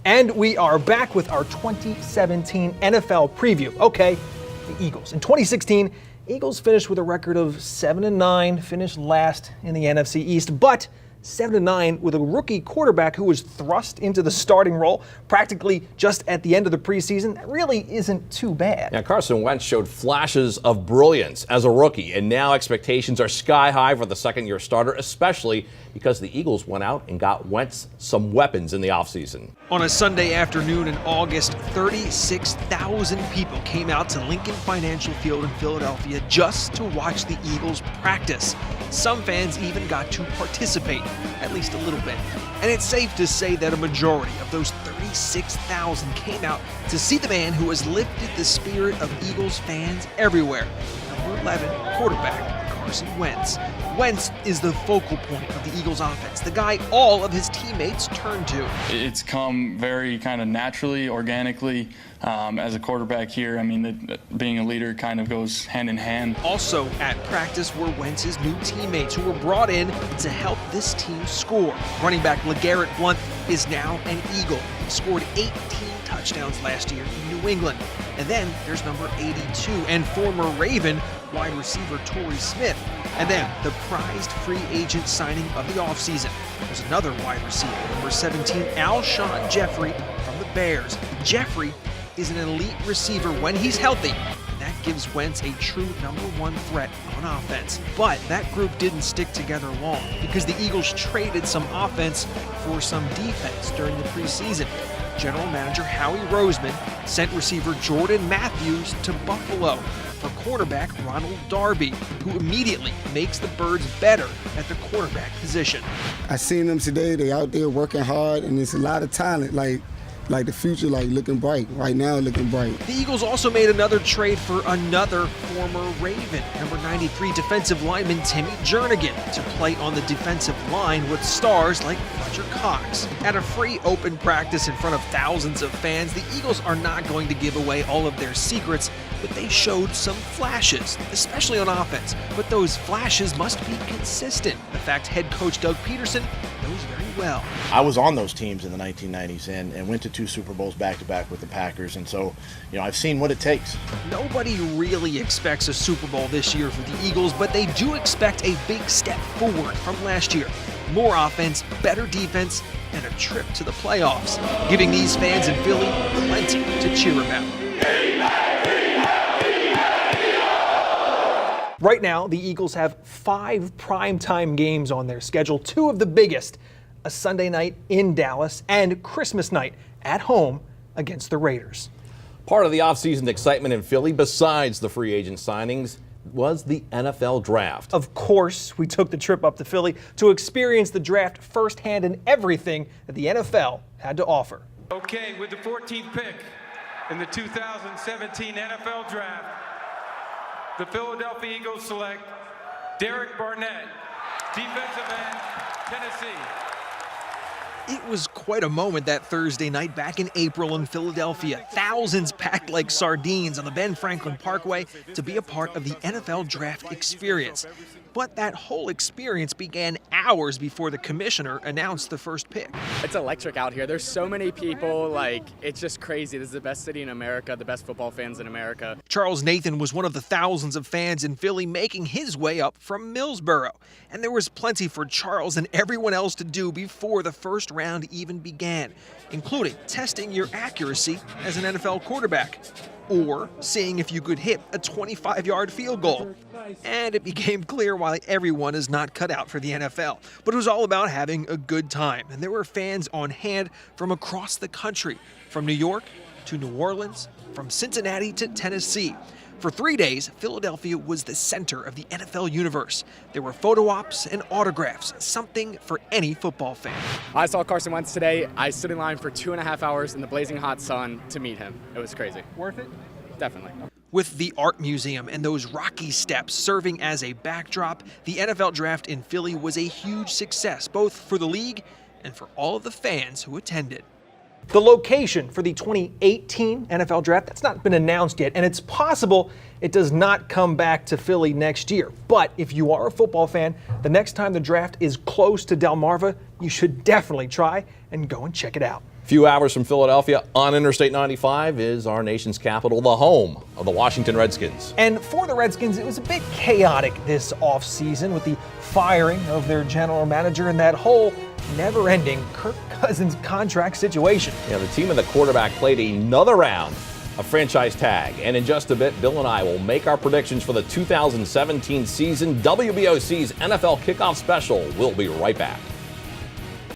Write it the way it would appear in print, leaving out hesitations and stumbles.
And we are back with our 2017 NFL preview. Okay, the Eagles. In 2016, Eagles finished with a record of 7-9, finished last in the NFC East, but 7-9 with a rookie quarterback who was thrust into the starting role practically just at the end of the preseason. That really isn't too bad. Yeah, Carson Wentz showed flashes of brilliance as a rookie, and now expectations are sky high for the second-year starter, especially because the Eagles went out and got Wentz some weapons in the offseason. On a Sunday afternoon in August, 36,000 people came out to Lincoln Financial Field in Philadelphia just to watch the Eagles practice. Some fans even got to participate, at least a little bit. And it's safe to say that a majority of those 36,000 came out to see the man who has lifted the spirit of Eagles fans everywhere, number 11 quarterback Carson Wentz. Wentz is the focal point of the Eagles offense, the guy all of his teammates turn to. It's come very kind of naturally, organically as a quarterback here. I mean, being a leader kind of goes hand in hand. Also at practice were Wentz's new teammates who were brought in to help this team score. Running back LeGarrette Blount is now an Eagle. He scored 18 touchdowns last year in New England. And then there's number 82 and former Raven wide receiver Torrey Smith. And then the prized free agent signing of the offseason. There's another wide receiver, number 17, Alshon Jeffrey from the Bears. Jeffrey is an elite receiver when he's healthy, and that gives Wentz a true number one threat on offense. But that group didn't stick together long because the Eagles traded some offense for some defense during the preseason. General Manager Howie Roseman sent receiver Jordan Matthews to Buffalo for quarterback Ronald Darby, who immediately makes the Birds better at the quarterback position. I seen them today. They out there working hard, and there's a lot of talent. Like the future, looking bright. Right now, looking bright. The Eagles also made another trade for another former Raven, number 93 defensive lineman Timmy Jernigan, to play on the defensive line with stars like Fletcher Cox. At a free open practice in front of thousands of fans, the Eagles are not going to give away all of their secrets, but they showed some flashes, especially on offense. But those flashes must be consistent. The fact head coach Doug Peterson knows very well. I was on those teams in the 1990s and went to 2 Super Bowls back-to-back with the Packers, and so, I've seen what it takes. Nobody really expects a Super Bowl this year for the Eagles, but they do expect a big step forward from last year. More offense, better defense, and a trip to the playoffs, giving these fans in Philly plenty to cheer about. Right now, the Eagles have 5 primetime games on their schedule, 2 of the biggest, a Sunday night in Dallas and Christmas night at home against the Raiders. Part of the offseason excitement in Philly, besides the free agent signings, was the NFL draft. Of course, we took the trip up to Philly to experience the draft firsthand and everything that the NFL had to offer. Okay, with the 14th pick in the 2017 NFL draft, the Philadelphia Eagles select Derek Barnett, defensive end, Tennessee. It was quite a moment that Thursday night back in April in Philadelphia. Thousands packed like sardines on the Ben Franklin Parkway to be a part of the NFL draft experience. But that whole experience began hours before the commissioner announced the first pick. It's electric out here. There's so many people, it's just crazy. This is the best city in America, the best football fans in America. Charles Nathan was one of the thousands of fans in Philly making his way up from Millsboro. And there was plenty for Charles and everyone else to do before the first round even began, including testing your accuracy as an NFL quarterback, or seeing if you could hit a 25-yard field goal. And it became clear why everyone is not cut out for the NFL. But it was all about having a good time, and there were fans on hand from across the country, from New York to New Orleans, from Cincinnati to Tennessee. For 3 days, Philadelphia was the center of the NFL universe. There were photo ops and autographs, something for any football fan. I saw Carson Wentz today. I stood in line for 2.5 hours in the blazing hot sun to meet him. It was crazy. Worth it? Definitely. With the art museum and those rocky steps serving as a backdrop, the NFL draft in Philly was a huge success, both for the league and for all of the fans who attended. The location for the 2018 NFL draft, that's not been announced yet, and it's possible it does not come back to Philly next year. But if you are a football fan, the next time the draft is close to Delmarva, you should definitely try and go and check it out. few hours from Philadelphia on Interstate 95 is our nation's capital, the home of the Washington Redskins. And for the Redskins, it was a bit chaotic this offseason with the firing of their general manager and that whole never-ending Kirk Cousins contract situation. Yeah, the team and the quarterback played another round of franchise tag. And in just a bit, Bill and I will make our predictions for the 2017 season. WBOC's NFL Kickoff Special. We'll be right back.